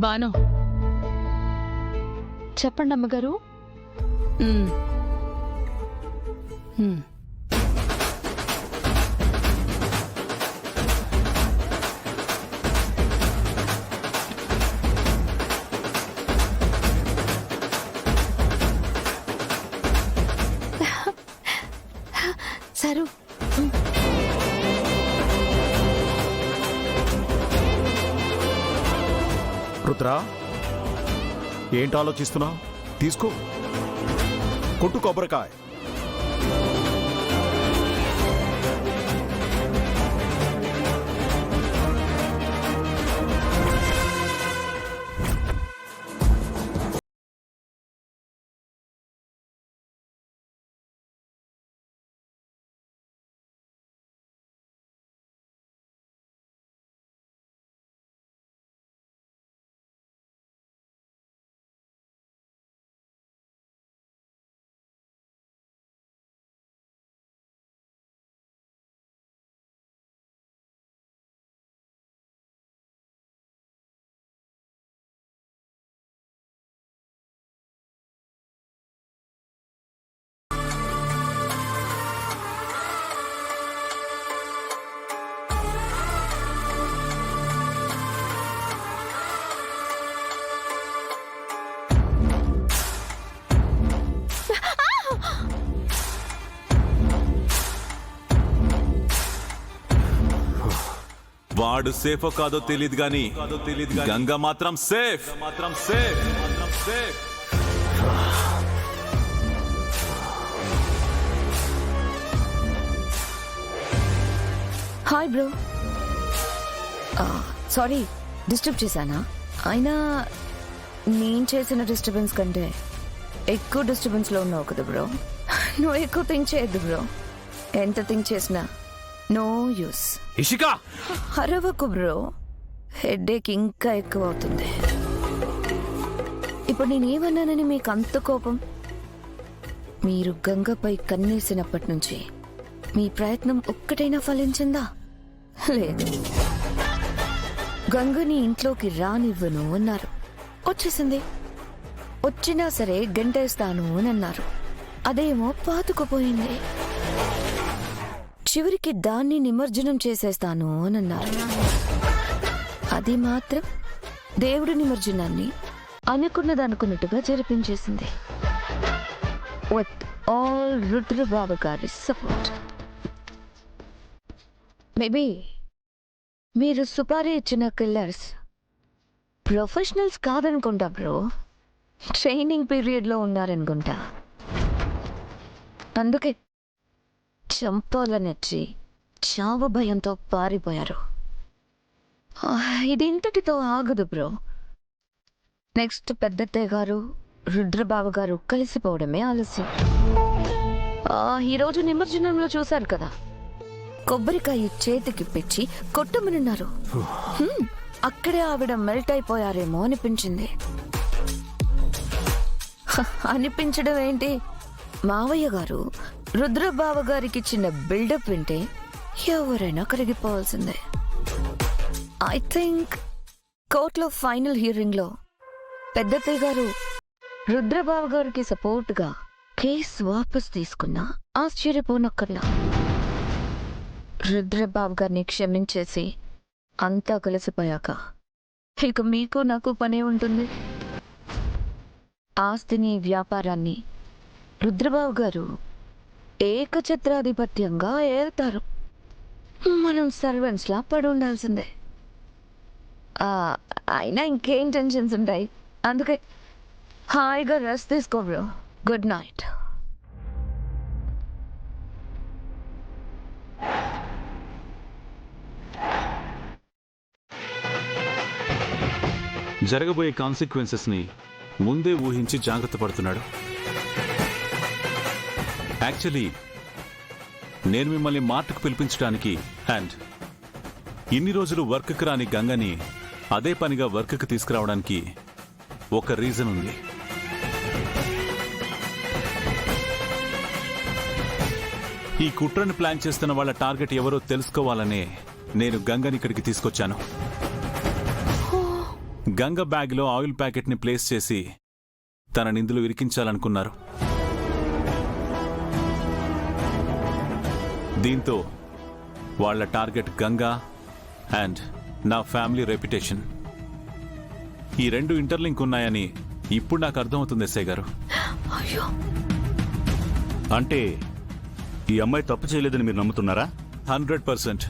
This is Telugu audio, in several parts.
బాను, చెప్పండి అమ్మగారు. సరు, రుద్రా, ఏంటి ఆలోచిస్తున్నావు? తీసుకో, కొట్టు కొబ్బరికాయ. వాడు సేఫో కాదో తెలియదు గాని గంగ మాత్రం safe. Hi bro. Sorry disturb చేశానా? అయినా నేను చేసిన డిస్టర్బెన్స్ కంటే ఎక్కువ డిస్టర్బెన్స్లో ఉన్నావు కదా బ్రో. నువ్వు ఎక్కువ థింక్ చేయొద్దు బ్రో. ఎంత థింక్ చేసినా నో యూస్. ఇషికా, అరవకు బ్రో, హెడేక్ ఇంకా ఎక్కువ అవుతుంది. ఇప్పుడు నేనేమన్నానని మీకు అంత కోపం? మీరు గంగపై కన్నేసినప్పటి నుంచి మీ ప్రయత్నం ఒక్కటైనా ఫలించిందా? లేదు. గంగని ఇంట్లోకి రానివ్వను అన్నారు, వచ్చేసింది. వచ్చినా సరే గంటేస్తాను అని అన్నారు, అదేమో పాతుకుపోయింది. చివరికి దాన్ని నిమజ్జనం చేసేస్తాను అని అన్నారు, అది మాత్రం దేవుడి నిమజ్జనాన్ని అనుకున్నదనుకున్నట్టుగా జరిపించేసింది. విత్ ఆల్ రుద్రబాబు గారి సపోర్ట్. మేబీ మీరు సుపారీ ఇచ్చిన కిల్లర్స్ ప్రొఫెషనల్స్ కాదనుకుంటా బ్రో, ట్రైనింగ్ పీరియడ్లో ఉన్నారనుకుంటా. అందుకే చంపాలనొచ్చి చావు భయంతో పారిపోయారు. ఇది ఇంతటితో ఆగదు బ్రో. నెక్స్ట్ పెద్దత్తయ్య గారు, రుద్రబాబు గారు కలిసిపోవడమే ఆలస్యం. ఈరోజు నిమజ్జనంలో చూశారు కదా, కొబ్బరికాయ చేతికి పెట్టి కొట్టమనున్నారు. అక్కడే ఆవిడ మెల్ట్ అయిపోయారేమో అనిపించింది. అనిపించడం ఏంటి, మావయ్య గారు రుద్రబాబు గారికి ఇచ్చిన బిల్డప్ వింటే ఎవరైనా కరిగిపోవాల్సిందే. ఐ థింక్ కోర్టులో ఫైనల్ హియరింగ్లో పెద్దత్తయ్య గారు రుద్రబాబు గారికి సపోర్ట్గా కేసు వాపస్ తీసుకున్నా ఆశ్చర్యపోనక్కర్లా. రుద్రబాబు గారిని క్షమించేసి అంతా కలిసిపోయాక ఇక మీకు నాకు పనే ఉంటుంది. ఆస్తిని, వ్యాపారాన్ని రుద్రబాబు గారు ఏకఛత్రాధిపత్యంగా ఏళ్తారు. మనం సర్వెంట్స్లా పడి ఉండాల్సిందే. అయినా ఇంకేం టెన్షన్స్ ఉంటాయి. అందుకే హాయిగా రెస్ట్ తీసుకో బ్రో. Good night. జరగబోయే కాన్సిక్వెన్సెస్ని ముందే ఊహించి జాగ్రత్త పడుతున్నాడు. యాక్చువల్లీ నేను మిమ్మల్ని మార్ట్కు పిలిపించడానికి అండ్ ఇన్ని రోజులు వర్క్కి రాని గంగని అదే పనిగా వర్క్కి తీసుకురావడానికి ఒక రీజన్ ఉంది. ఈ కుట్రను ప్లాన్ చేస్తున్న వాళ్ళ టార్గెట్ ఎవరో తెలుసుకోవాలనే నేను గంగని ఇక్కడికి తీసుకొచ్చాను. గంగ బ్యాగ్లో ఆయిల్ ప్యాకెట్ని ప్లేస్ చేసి తన నిందులు ఇరికించాలనుకున్నారు. దీంతో వాళ్ల టార్గెట్ గంగా అండ్ నా ఫ్యామిలీ రెప్యుటేషన్. ఈ రెండు ఇంటర్లింక్ ఉన్నాయని ఇప్పుడు నాకు అర్థమవుతుంది ఎస్ఐ గారు. అయ్యో, అంటే ఈ అమ్మాయి తప్పు చేయలేదని మీరు నమ్ముతున్నారా? 100%.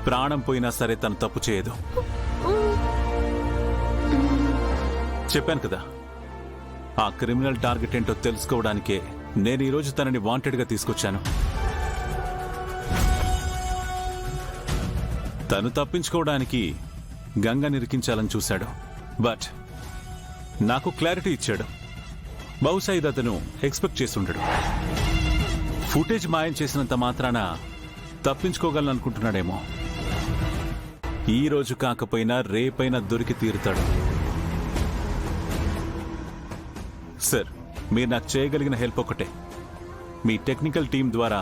ప్రాణం పోయినా సరే తను తప్పు చేయదు. చెప్పాను కదా, ఆ క్రిమినల్ టార్గెట్ ఏంటో తెలుసుకోవడానికే నేను ఈరోజు తనని వాంటెడ్గా తీసుకొచ్చాను. తను తప్పించుకోవడానికి గంగ నిరికించాలని చూశాడు. బట్ నాకు క్లారిటీ ఇచ్చాడు. బహుశా ఇది అతను ఎక్స్పెక్ట్ చేస్తుండడు. ఫుటేజ్ మాయం చేసినంత మాత్రాన తప్పించుకోగలనుకుంటున్నాడేమో. ఈ రోజు కాకపోయినా రేపైనా దొరికి తీరుతాడు. సార్, మీరు నాకు చేయగలిగిన హెల్ప్ ఒకటే. మీ టెక్నికల్ టీం ద్వారా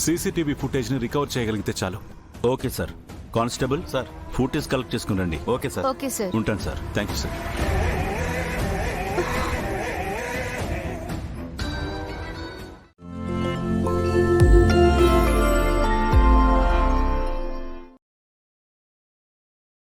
సీసీటీవీ ఫుటేజ్ని రికవర్ చేయగలిగితే చాలు. Okay sir. Constable sir, footage collect చేసుకుని రండి. Okay sir. Okay sir. ఉంటాను సార్. Thank you sir.